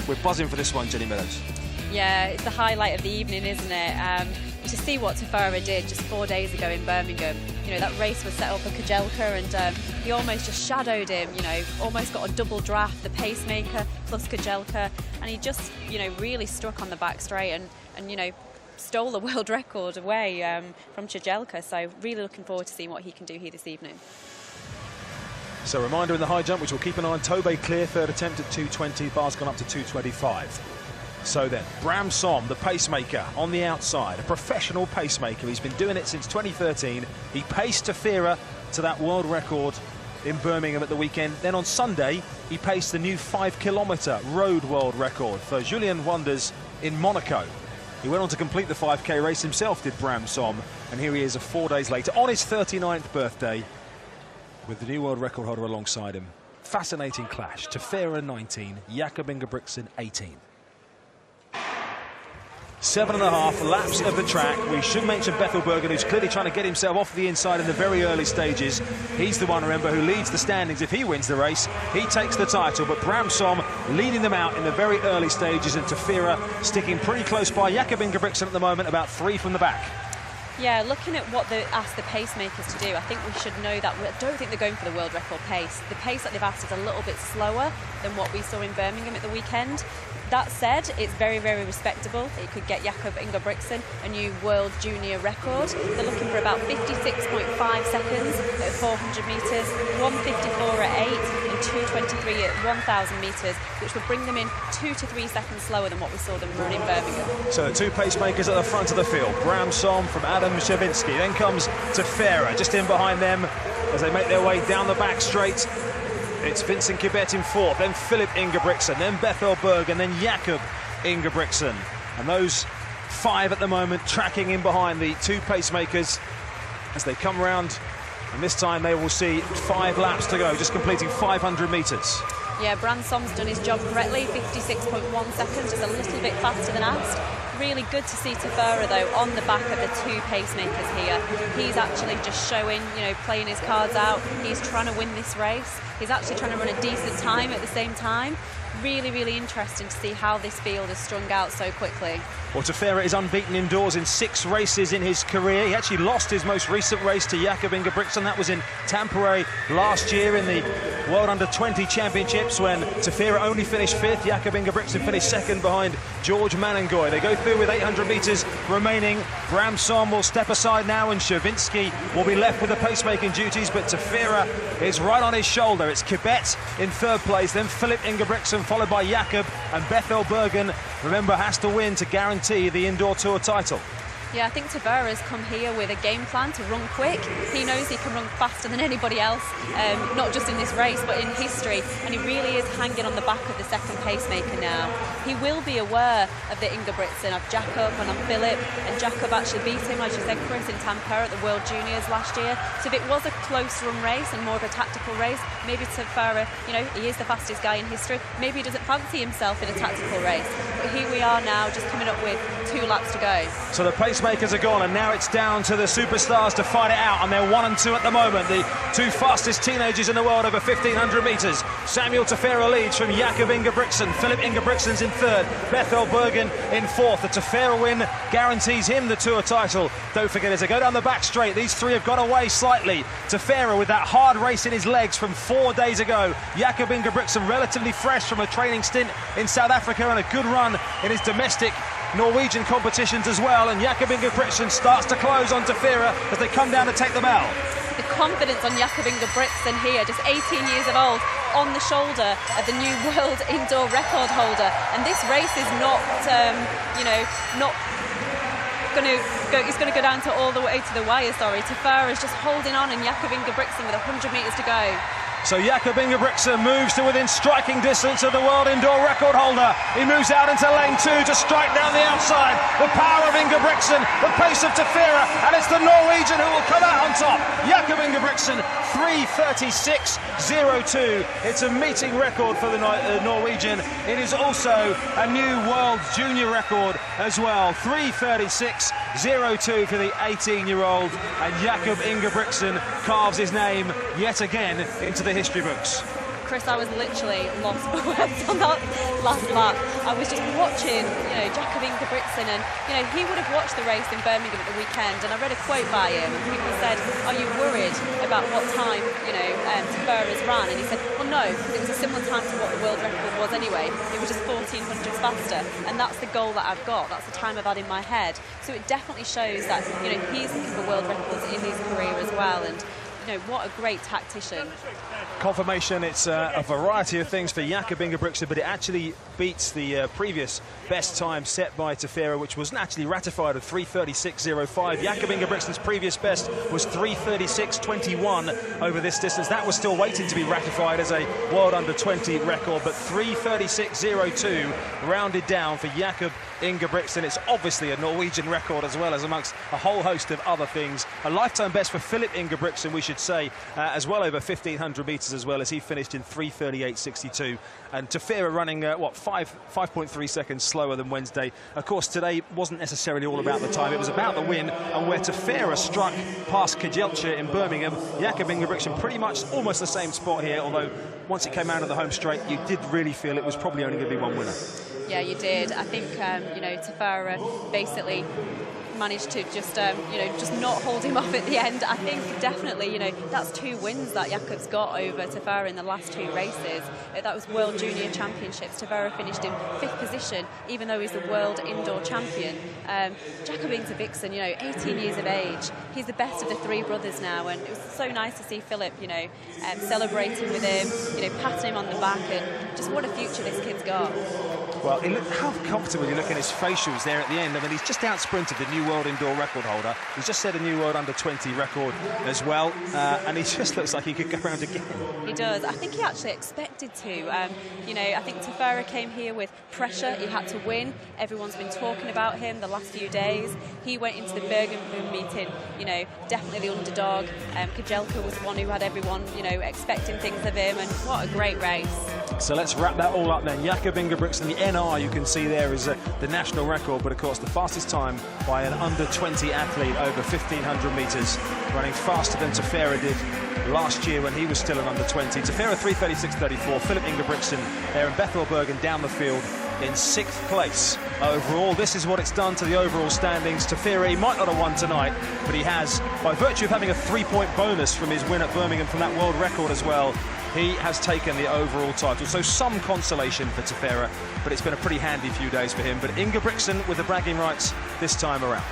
we're buzzing for this one, Jenny Meadows. Yeah, it's the highlight of the evening, isn't it? To see what Tefera did just 4 days ago in Birmingham. You know, that race was set up for Kejelcha, and he almost just shadowed him, you know, almost got a double draft, the pacemaker plus Kejelcha, and he just, you know, really struck on the back straight and you know, stole the world record away from Kejelcha. So really looking forward to seeing what he can do here this evening. So a reminder in the high jump, which we'll keep an eye on, Tobey clear, third attempt at 220, bar's gone up to 225. So then, Bram Som, the pacemaker, on the outside, a professional pacemaker. He's been doing it since 2013. He paced Tefera to that world record in Birmingham at the weekend. Then on Sunday, he paced the new 5-kilometre road world record for Julien Wonders in Monaco. He went on to complete the 5K race himself, did Bram Som, and here he is 4 days later on his 39th birthday with the new world record holder alongside him. Fascinating clash. Tefera 19, Jakob Ingebrigtsen 18. 7.5 laps of the track. We should mention Bethwell Birgen, who's clearly trying to get himself off the inside in the very early stages. He's the one, remember, who leads the standings. If he wins the race, he takes the title. But Bram Som leading them out in the very early stages, and Tefera sticking pretty close by. Jakob Ingebrigtsen at the moment about 3 from the back. Yeah, looking at what they asked the pacemakers to do, I think we should know that I don't think they're going for the world record pace. The pace that they've asked is a little bit slower than what we saw in Birmingham at the weekend. That said, it's very, very respectable. It could get Jakob Ingebrigtsen a new world junior record. They're looking for about 56.5 seconds at 400 metres, 154 at 8 and 223 at 1,000 metres, which would bring them in 2 to 3 seconds slower than what we saw them run in Birmingham. So two pacemakers at the front of the field. Bram Som from Adam Czerwinski. Then comes Tefera just in behind them as they make their way down the back straight. It's Vincent Kibet in fourth, then Filip Ingebrigtsen, then Bethwell Birgen, then Jakob Ingebrigtsen. And those 5 at the moment tracking in behind the two pacemakers as they come round. And this time they will see 5 laps to go, just completing 500 metres. Yeah, Bram Som's done his job correctly, 56.1 seconds, just a little bit faster than asked. Really good to see Tefera, though, on the back of the two pacemakers here. He's actually just showing, you know, playing his cards out. He's trying to win this race. He's actually trying to run a decent time at the same time. Really, really interesting to see how this field is strung out so quickly. Well, Tefera is unbeaten indoors in 6 races in his career. He actually lost his most recent race to Jakob Ingebrigtsen. That was in Tampere last year in the World Under-20 Championships when Tefera only finished 5th. Jakob Ingebrigtsen finished 2nd behind George Manengoy. They go through with 800 metres remaining. Bram Som will step aside now and Czerwinski will be left with the pacemaking duties, but Tefera is right on his shoulder. It's Kibet in 3rd place, then Filip Ingebrigtsen followed by Jakob, and Bethwell Birgen, remember, has to win to guarantee the indoor tour title. Yeah, I think Tefera's come here with a game plan to run quick. He knows he can run faster than anybody else, not just in this race, but in history. And he really is hanging on the back of the second pacemaker now. He will be aware of the Ingebrigtsen, of Jakob and of Filip. And Jakob actually beat him, as you said, Chris, in Tampere at the World Juniors last year. So if it was a close run race and more of a tactical race, maybe Tefera, you know, he is the fastest guy in history. Maybe he doesn't fancy himself in a tactical race. But here we are now, just coming up with 2 laps to go. So the pacemakers are gone, and now it's down to the superstars to fight it out, and they're 1 and 2 at the moment. The 2 fastest teenagers in the world over 1,500 metres. Samuel Tefera leads from Jakob Ingebrigtsen. Filip Ingebrigtsen's in 3rd. Bethwell Birgen in 4th. The Tefera win guarantees him the tour title. Don't forget, as they go down the back straight, these 3 have gone away slightly. Tefera with that hard race in his legs from 4 days ago. Jakob Ingebrigtsen relatively fresh from a training stint in South Africa and a good run in his domestic Norwegian competitions as well, and Jakob Ingebrigtsen starts to close on Tefera as they come down to take the bell. The confidence on Jakob Ingebrigtsen here, just 18 years of old, on the shoulder of the new world indoor record holder. And this race is not, you know, not going to go, it's going to go down to all the way to the wire, sorry. Tefera is just holding on, and Jakob Ingebrigtsen with 100 metres to go. So Jakob Ingebrigtsen moves to within striking distance of the world indoor record holder. He moves out into lane 2 to strike down the outside. The power of Ingebrigtsen, the pace of Tefera, and it's the Norwegian who will come out on top. Jakob Ingebrigtsen, 3:36.02. It's a meeting record for the Norwegian. It is also a new world junior record as well. 3:36.02 for the 18-year-old, and Jakob Ingebrigtsen carves his name yet again into the history books. Chris, I was literally lost for words on that last lap. I was just watching, Jakob Ingebrigtsen, and he would have watched the race in Birmingham at the weekend, and I read a quote by him, and people said, "Are you worried about what time, Tefera's ran?" And he said, "Well, no, because it was a similar time to what the world record was anyway. It was just 1400s faster, and that's the goal that I've got. That's the time I've had in my head." So it definitely shows that he's looking for world records in his career as well, and what a great tactician. Confirmation, it's a variety of things for Jakob Ingebrigtsen, but it actually beats the previous best time set by Tefera, which was actually ratified at 3:36.05. Jakob Ingebrigtsen's previous best was 3:36.21 over this distance. That was still waiting to be ratified as a World Under-20 record, but 3:36.02 rounded down for Jakob Ingebrigtsen. It's obviously a Norwegian record as well as amongst a whole host of other things. A lifetime best for Filip Ingebrigtsen, we should say, as well over 1,500 metres as well, as he finished in 3:38.62. And Tefera running, 5.3 seconds slower than Wednesday. Of course, today wasn't necessarily all about the time. It was about the win, and where Tefera struck past Kajelcha in Birmingham, Jakob Ingebrigtsen pretty much almost the same spot here, although once it came out of the home straight, you did really feel it was probably only going to be one winner. Yeah, you did. I think, Tefera basically managed to just not hold him off at the end. I think definitely, that's 2 wins that Jakob's got over Tefera in the last 2 races. That was World Junior Championships. Tefera finished in 5th position, even though he's the World Indoor Champion. Jakob Ingebrigtsen, 18 years of age. He's the best of the 3 brothers now, and it was so nice to see Filip, celebrating with him, patting him on the back, and just what a future this kid's got. Well, how comfortable you look at his facials there at the end. I mean, he's just out-sprinted the new World Indoor record holder. He's just set a new World Under-20 record as well, and he just looks like he could go around again. He does. I think he actually expected to. I think Tefera came here with pressure. He had to win. Everyone's been talking about him the last few days. He went into the Birmingham meeting, definitely the underdog. Kajelka was the one who had everyone, expecting things of him, and what a great race. So let's wrap that all up then. Jakob Ingebrigtsen, the NR you can see there is the national record, but of course the fastest time by an under-20 athlete over 1,500 metres, running faster than Tefera did last year when he was still an under-20. Tefera 3:36.34, Filip Ingebrigtsen there in Bethwell Birgen down the field in 6th place overall. This is what it's done to the overall standings. Tefera, he might not have won tonight, but he has, by virtue of having a 3-point bonus from his win at Birmingham from that world record as well, he has taken the overall title. So some consolation for Tefera, but it's been a pretty handy few days for him. But Ingebrigtsen with the bragging rights this time around.